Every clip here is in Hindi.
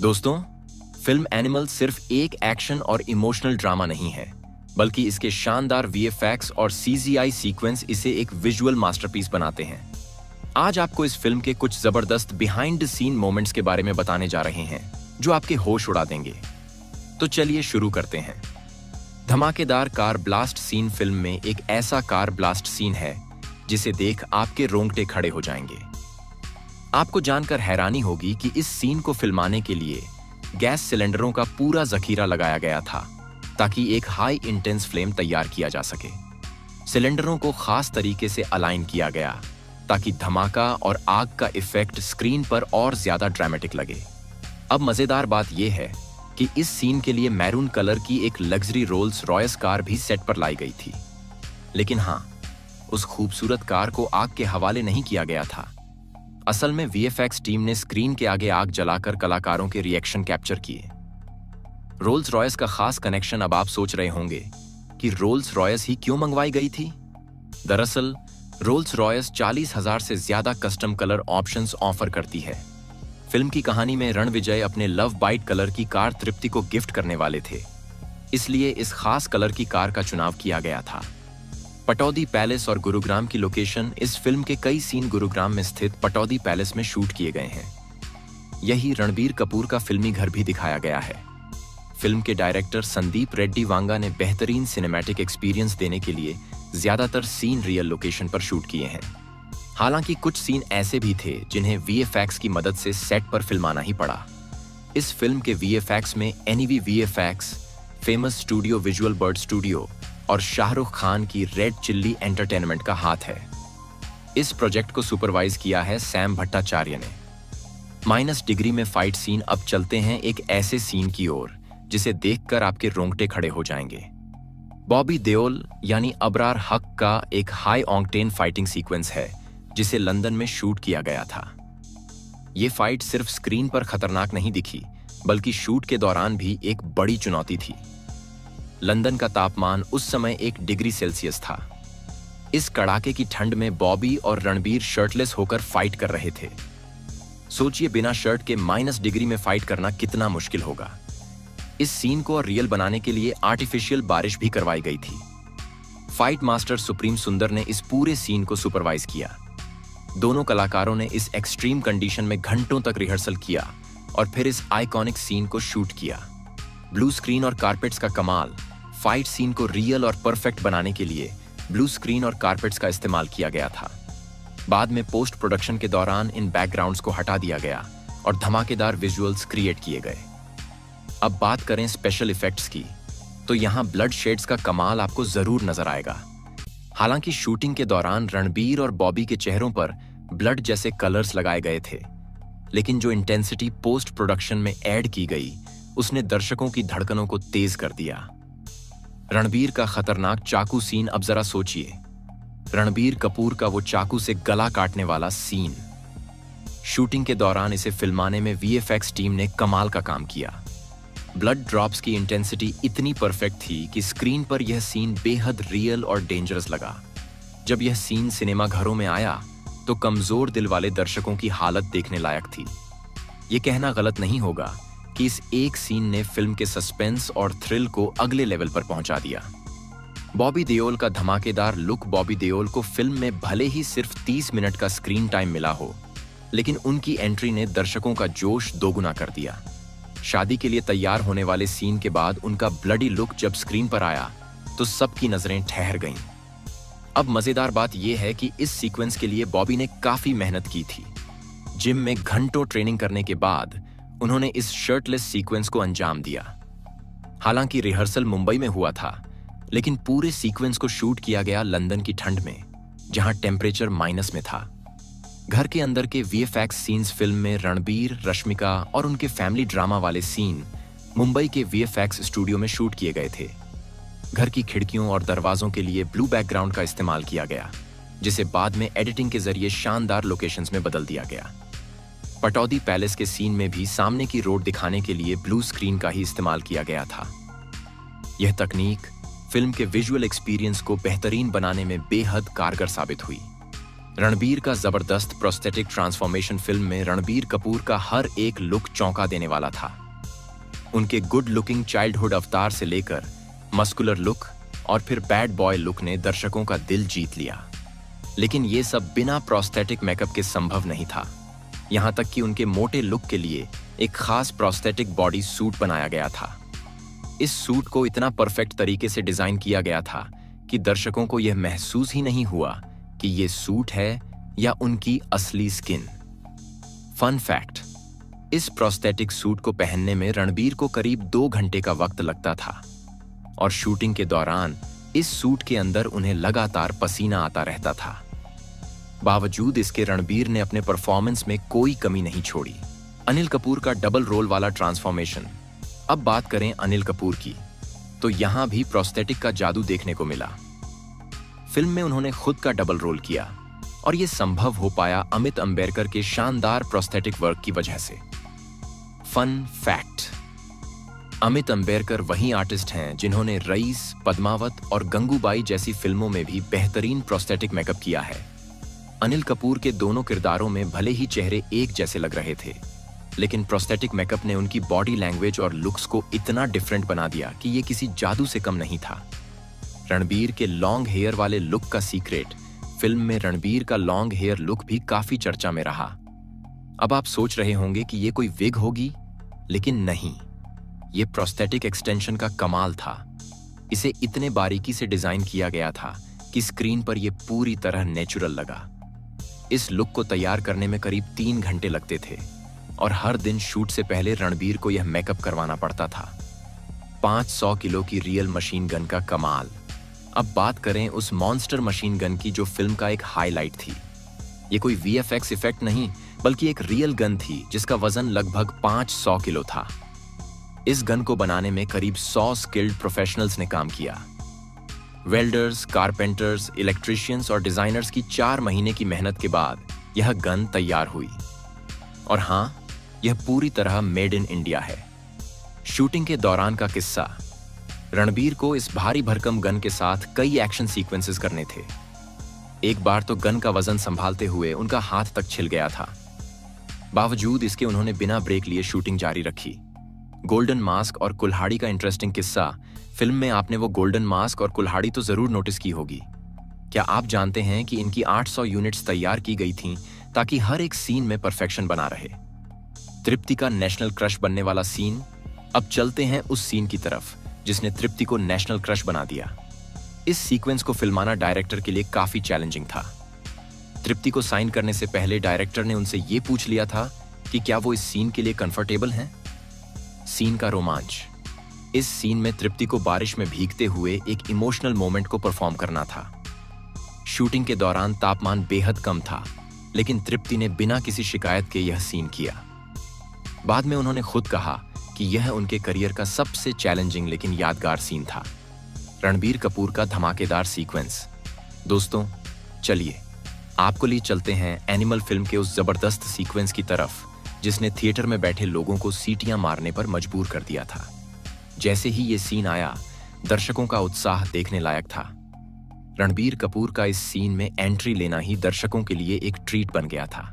दोस्तों, फिल्म एनिमल सिर्फ एक एक्शन और इमोशनल ड्रामा नहीं है, बल्कि इसके शानदार वीएफएक्स और सीजीआई सीक्वेंस इसे एक विजुअल मास्टरपीस बनाते हैं। आज आपको इस फिल्म के कुछ जबरदस्त बिहाइंड द सीन मोमेंट्स के बारे में बताने जा रहे हैं, जो आपके होश उड़ा देंगे। तो चलिए शुरू करते हैं। धमाकेदार कार ब्लास्ट सीन फिल्म में एक ऐसा कार ब्लास्ट सीन है जिसे देख आपके रोंगटे खड़े हो जाएंगे। आपको जानकर हैरानी होगी कि इस सीन को फिल्माने के लिए गैस सिलेंडरों का पूरा जखीरा लगाया गया था ताकि एक हाई इंटेंस फ्लेम तैयार किया जा सके। सिलेंडरों को खास तरीके से अलाइन किया गया ताकि धमाका और आग का इफेक्ट स्क्रीन पर और ज्यादा ड्रामेटिक लगे। अब मजेदार बात यह है कि इस सीन के लिए मैरून कलर की एक लग्जरी रोल्स रॉयस कार भी सेट पर लाई गई थी। लेकिन हाँ, उस खूबसूरत कार को आग के हवाले नहीं किया गया था। असल में वीएफएक्स टीम ने स्क्रीन के आगे आग जलाकर कलाकारों के रिएक्शन कैप्चर किए। रोल्स रॉयस का खास कनेक्शन अब आप सोच रहे होंगे कि रोल्स रॉयस ही क्यों मंगवाई गई थी। दरअसल रोल्स रॉयस 40,000 से ज्यादा कस्टम कलर ऑप्शंस ऑफर करती है। फिल्म की कहानी में रणविजय अपने लव बाइट कलर की कार तृप्ति को गिफ्ट करने वाले थे, इसलिए इस खास कलर की कार का चुनाव किया गया था। पटौदी पैलेस और गुरुग्राम की लोकेशन, इस फिल्म के कई सीन गुरुग्राम में स्थित पटौदी पैलेस में शूट किए गए हैं। यही रणबीर कपूर का फिल्मी घर भी दिखाया गया है। फिल्म के डायरेक्टर संदीप रेड्डी वांगा ने बेहतरीन सिनेमैटिक एक्सपीरियंस देने के लिए ज्यादातर सीन रियल लोकेशन पर शूट किए हैं। हालांकि कुछ सीन ऐसे भी थे जिन्हें वीएफएक्स की मदद से सेट पर फिल्माना ही पड़ा। इस फिल्म के वीएफएक्स में NEV VFX, famous studio visual bird studio और शाहरुख खान की रेड चिल्ली एंटरटेनमेंट का हाथ है। इस प्रोजेक्ट को सुपरवाइज किया है सैम भट्टाचार्य ने। माइनस डिग्री में फाइट सीन। अब चलते हैं एक ऐसे सीन की ओर जिसे देखकर आपके रोंगटे खड़े हो जाएंगे। बॉबी देओल यानी अबरार हक का एक हाई ऑक्टेन फाइटिंग सीक्वेंस है जिसे लंदन में शूट किया गया था। ये फाइट सिर्फ स्क्रीन पर खतरनाक नहीं दिखी, बल्कि शूट के दौरान भी एक बड़ी चुनौती थी। लंदन का तापमान उस समय 1 डिग्री सेल्सियस था। इस कड़ाके की ठंड में बॉबी और रणबीर शर्टलेस होकर फाइट कर रहे थे। सोचिए, बिना शर्ट के माइनस डिग्री में फाइट करना कितना मुश्किल होगा। इस सीन को रियल बनाने के लिए आर्टिफिशियल बारिश भी करवाई गई थी। फाइट मास्टर सुप्रीम सुंदर ने इस पूरे सीन को सुपरवाइज किया। दोनों कलाकारों ने इस एक्सट्रीम कंडीशन में घंटों तक रिहर्सल किया और फिर इस आइकॉनिक सीन को शूट किया। ब्लू स्क्रीन और कारपेट्स का कमाल। फाइट सीन को रियल और परफेक्ट बनाने के लिए ब्लू स्क्रीन और कारपेट्स का इस्तेमाल किया गया था। बाद में पोस्ट प्रोडक्शन के दौरान इन बैकग्राउंड्स को हटा दिया गया और धमाकेदार विजुअल्स क्रिएट किए गए। अब बात करें स्पेशल इफेक्ट्स की, तो यहाँ ब्लड शेड्स का कमाल आपको जरूर नजर आएगा। हालांकि शूटिंग के दौरान रणबीर और बॉबी के चेहरों पर ब्लड जैसे कलर्स लगाए गए थे, लेकिन जो इंटेंसिटी पोस्ट प्रोडक्शन में ऐड की गई उसने दर्शकों की धड़कनों को तेज कर दिया। रणबीर का खतरनाक चाकू सीन। अब जरा सोचिए, रणबीर कपूर का वो चाकू से गला काटने वाला सीन। शूटिंग के दौरान इसे फिल्माने में वीएफएक्स टीम ने कमाल का काम किया। ब्लड ड्रॉप्स की इंटेंसिटी इतनी परफेक्ट थी कि स्क्रीन पर यह सीन बेहद रियल और डेंजरस लगा। जब यह सीन सिनेमा घरों में आया तो कमजोर दिल वाले दर्शकों की हालत देखने लायक थी। यह कहना गलत नहीं होगा कि इस एक सीन ने फिल्म के सस्पेंस और थ्रिल को अगले लेवल पर पहुंचा दिया। बॉबी देओल का धमाकेदार लुक। बॉबी देओल को फिल्म में भले ही सिर्फ 30 मिनट का स्क्रीन टाइम मिला हो, लेकिन उनकी एंट्री ने दर्शकों का जोश दोगुना कर दिया। शादी के लिए तैयार होने वाले सीन के बाद उनका ब्लडी लुक जब स्क्रीन पर आया तो सबकी नजरें ठहर गईं। अब मजेदार बात यह है कि इस सीक्वेंस के लिए बॉबी ने काफी मेहनत की थी। जिम में घंटों ट्रेनिंग करने के बाद उन्होंने इस शर्टलेस सीक्वेंस को अंजाम दिया। हालांकि रिहर्सल मुंबई में हुआ था, लेकिन पूरे सीक्वेंस को शूट किया गया लंदन की ठंड में, जहां टेम्परेचर माइनस में था। घर के अंदर के वीएफएक्स सीन्स फिल्म में रणबीर, रश्मिका और उनके फैमिली ड्रामा वाले सीन मुंबई के वीएफएक्स स्टूडियो में शूट किए गए थे। घर की खिड़कियों और दरवाजों के लिए ब्लू बैकग्राउंड का इस्तेमाल किया गया, जिसे बाद में एडिटिंग के जरिए शानदार लोकेशंस में बदल दिया गया। पटौदी पैलेस के सीन में भी सामने की रोड दिखाने के लिए ब्लू स्क्रीन का ही इस्तेमाल किया गया था। यह तकनीक फिल्म के विजुअल एक्सपीरियंस को बेहतरीन बनाने में बेहद कारगर साबित हुई। रणबीर का जबरदस्त प्रोस्थेटिक ट्रांसफॉर्मेशन फिल्म में रणबीर कपूर का हर एक लुक चौंका देने वाला था। उनके गुड लुकिंग चाइल्डहुड अवतार से लेकर मस्कुलर लुक और फिर बैड बॉय लुक ने दर्शकों का दिल जीत लिया। लेकिन ये सब बिना प्रोस्थेटिक मेकअप के संभव नहीं था। यहां तक कि उनके मोटे लुक के लिए एक खास प्रोस्थेटिक बॉडी सूट बनाया गया था। इस सूट को इतना परफेक्ट तरीके से डिजाइन किया गया था कि दर्शकों को यह महसूस ही नहीं हुआ कि ये सूट है या उनकी असली स्किन। फन फैक्ट, इस प्रोस्थेटिक सूट को पहनने में रणबीर को करीब 2 घंटे का वक्त लगता था और शूटिंग के दौरान इस सूट के अंदर उन्हें लगातार पसीना आता रहता था। बावजूद इसके रणबीर ने अपने परफॉर्मेंस में कोई कमी नहीं छोड़ी। अनिल कपूर का डबल रोल वाला ट्रांसफॉर्मेशन। अब बात करें अनिल कपूर की, तो यहां भी प्रोस्थेटिक का जादू देखने को मिला। फिल्म में उन्होंने खुद का डबल रोल किया और यह संभव हो पाया अमित अंबेडकर के शानदार प्रोस्थेटिक वर्क की वजह से। फन फैक्ट, अमित अंबेडकर वही आर्टिस्ट हैं जिन्होंने रईस, पद्मावत और गंगूबाई जैसी फिल्मों में भी बेहतरीन प्रोस्थेटिक मेकअप किया है। अनिल कपूर के दोनों किरदारों में भले ही चेहरे एक जैसे लग रहे थे, लेकिन प्रोस्थेटिक मेकअप ने उनकी बॉडी लैंग्वेज और लुक्स को इतना डिफरेंट बना दिया कि ये किसी जादू से कम नहीं था। रणबीर के लॉन्ग हेयर वाले लुक का सीक्रेट, फिल्म में रणबीर का लॉन्ग हेयर लुक भी काफी चर्चा में रहा। अब आप सोच रहे होंगे कि ये कोई विग होगी, लेकिन नहीं, ये प्रोस्थेटिक एक्सटेंशन का कमाल था। इसे इतने बारीकी से डिजाइन किया गया था कि स्क्रीन पर यह पूरी तरह नेचुरल लगा। इस लुक को तैयार करने में करीब 3 घंटे लगते थे और हर दिन शूट से पहले रणबीर को यह मेकअप करवाना पड़ता था। 500 किलो की रियल मशीन गन का कमाल। अब बात करें उस मॉन्स्टर मशीन गन की जो फिल्म का एक हाईलाइट थी। ये कोई VFX इफेक्ट नहीं, बल्कि एक रियल गन थी जिसका वजन लगभग 500 किलो था। इस गन को बनाने में करीब 100 स्किल्ड प्रोफेशनल्स ने काम किया। वेल्डर्स, कारपेंटर्स, इलेक्ट्रिशियंस और डिजाइनर्स की 4 महीने की मेहनत के बाद यह गन तैयार हुई। और हां, यह पूरी तरह मेड इन इंडिया है। शूटिंग के दौरान का किस्सा, रणबीर को इस भारी भरकम गन के साथ कई एक्शन सीक्वेंसेस करने थे। एक बार तो गन का वजन संभालते हुए उनका हाथ तक छिल गया था। बावजूद इसके उन्होंने बिना ब्रेक लिए शूटिंग जारी रखी। गोल्डन मास्क और कुल्हाड़ी का इंटरेस्टिंग किस्सा, फिल्म में आपने वो गोल्डन मास्क और कुल्हाड़ी तो जरूर नोटिस की होगी। क्या आप जानते हैं कि इनकी 800 यूनिट्स तैयार की गई थीं ताकि हर एक सीन में परफेक्शन बना रहे। तृप्ति का नेशनल क्रश बनने वाला सीन। अब चलते हैं उस सीन की तरफ जिसने तृप्ति को नेशनल क्रश बना दिया। इस सीक्वेंस को फिल्माना डायरेक्टर के लिए काफी चैलेंजिंग था। तृप्ति को साइन करने से पहले डायरेक्टर ने उनसे यह पूछ लिया था कि क्या वो इस सीन के लिए कंफर्टेबल हैं। सीन का रोमांच। इस सीन में तृप्ति को बारिश में भीगते हुए एक इमोशनल मोमेंट को परफॉर्म करना था। शूटिंग के दौरान तापमान बेहद कम था, लेकिन तृप्ति ने बिना किसी शिकायत के यह सीन किया। बाद में उन्होंने खुद कहा कि यह उनके करियर का सबसे चैलेंजिंग लेकिन यादगार सीन था। रणबीर कपूर का धमाकेदार सीक्वेंस। दोस्तों, चलिए आपको लिए चलते हैं एनिमल फिल्म के उस जबरदस्त सीक्वेंस की तरफ जिसने थिएटर में बैठे लोगों को सीटियां मारने पर मजबूर कर दिया था। जैसे ही ये सीन आया, दर्शकों का उत्साह देखने लायक था। रणबीर कपूर का इस सीन में एंट्री लेना ही दर्शकों के लिए एक ट्रीट बन गया था।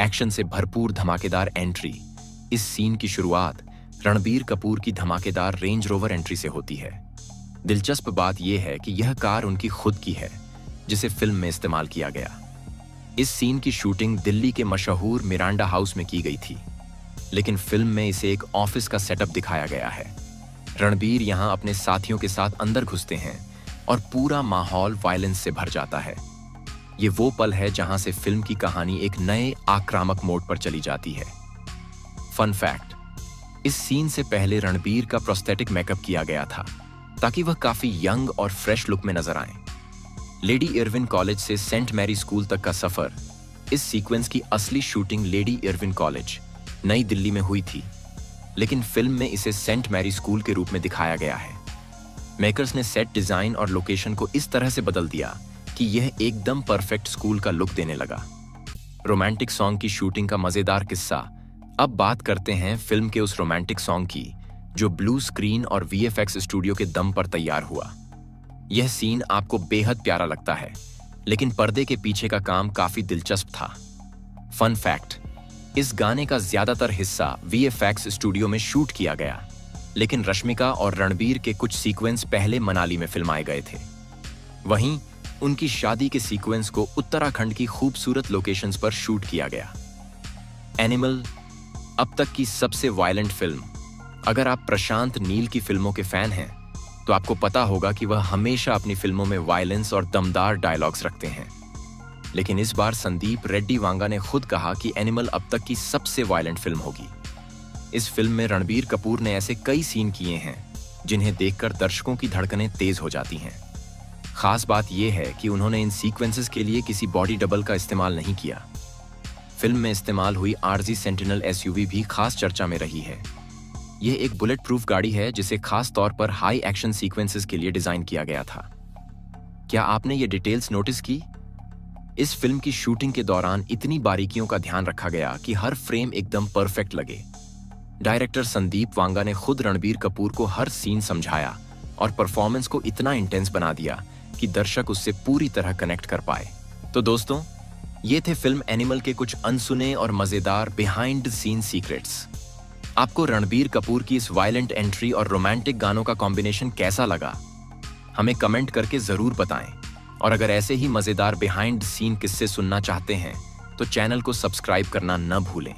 एक्शन से भरपूर धमाकेदार एंट्री। इस सीन की शुरुआत रणबीर कपूर की धमाकेदार रेंज रोवर एंट्री से होती है। दिलचस्प बात यह है कि यह कार उनकी खुद की है, जिसे फिल्म में इस्तेमाल किया गया। इस सीन की शूटिंग दिल्ली के मशहूर मिरांडा हाउस में की गई थी, लेकिन फिल्म में इसे एक ऑफिस का सेटअप दिखाया गया है। रणबीर यहां अपने साथियों के साथ अंदर घुसते हैं और पूरा माहौल वायलेंस से भर जाता है। ये वो पल है जहां से फिल्म की कहानी एक नए आक्रामक मोड पर चली जाती है। फन फैक्ट, इस सीन से पहले रणबीर का प्रोस्थेटिक मेकअप किया गया था ताकि वह काफी यंग और फ्रेश लुक में नजर आए। लेडी इरविन कॉलेज से सेंट मैरी स्कूल तक का सफर। इस सीक्वेंस की असली शूटिंग लेडी इरविन कॉलेज, नई दिल्ली में हुई थी, लेकिन फिल्म में इसे सेंट मैरी स्कूल के रूप में दिखाया गया है। मेकर्स ने सेट डिजाइन और लोकेशन को इस तरह से बदल दिया कि यह एकदम परफेक्ट स्कूल का लुक देने लगा। रोमांटिक सॉन्ग की शूटिंग का मजेदार किस्सा। अब बात करते हैं फिल्म के उस रोमांटिक सॉन्ग की जो ब्लू स्क्रीन और VFX स्टूडियो के दम पर तैयार हुआ। यह सीन आपको बेहद प्यारा लगता है, लेकिन पर्दे के पीछे का काम काफी दिलचस्प था। फन फैक्ट, इस गाने का ज्यादातर हिस्सा वीएफएक्स स्टूडियो में शूट किया गया, लेकिन रश्मिका और रणबीर के कुछ सीक्वेंस पहले मनाली में फिल्माए गए थे। वहीं उनकी शादी के सीक्वेंस को उत्तराखंड की खूबसूरत लोकेशंस पर शूट किया गया। एनिमल अब तक की सबसे वायलेंट फिल्म। अगर आप प्रशांत नील की फिल्मों के फैन हैं, तो आपको पता होगा कि वह हमेशा अपनी फिल्मों में वायलेंस और दमदार डायलॉग्स रखते हैं। लेकिन इस बार संदीप रेड्डी वांगा ने खुद कहा कि एनिमल अब तक की सबसे वायलेंट फिल्म होगी। इस फिल्म में रणबीर कपूर ने ऐसे कई सीन किए हैं जिन्हें देखकर दर्शकों की धड़कनें तेज हो जाती हैं। खास बात यह है कि उन्होंने इन सीक्वेंसेस के लिए किसी बॉडी डबल का इस्तेमाल नहीं किया। फिल्म में इस्तेमाल हुई आरजी सेंटिनल एसयूवी भी खास चर्चा में रही है। यह एक बुलेट प्रूफ गाड़ी है जिसे खास तौर पर हाई एक्शन सीक्वेंसेस के लिए डिजाइन किया गया था। क्या आपने ये डिटेल्स नोटिस की? इस फिल्म की शूटिंग के दौरान इतनी बारीकियों का ध्यान रखा गया कि हर फ्रेम एकदम परफेक्ट लगे। डायरेक्टर संदीप वांगा ने खुद रणबीर कपूर को हर सीन समझाया और परफॉर्मेंस को इतना इंटेंस बना दिया कि दर्शक उससे पूरी तरह कनेक्ट कर पाए। तो दोस्तों, ये थे फिल्म एनिमल के कुछ अनसुने और मजेदार बिहाइंड द सीन सीक्रेट्स। आपको रणबीर कपूर की इस वायलेंट एंट्री और रोमांटिक गानों का कॉम्बिनेशन कैसा लगा? हमें कमेंट करके जरूर बताएं। और अगर ऐसे ही मजेदार बिहाइंड द सीन किस्से सुनना चाहते हैं, तो चैनल को सब्सक्राइब करना न भूलें।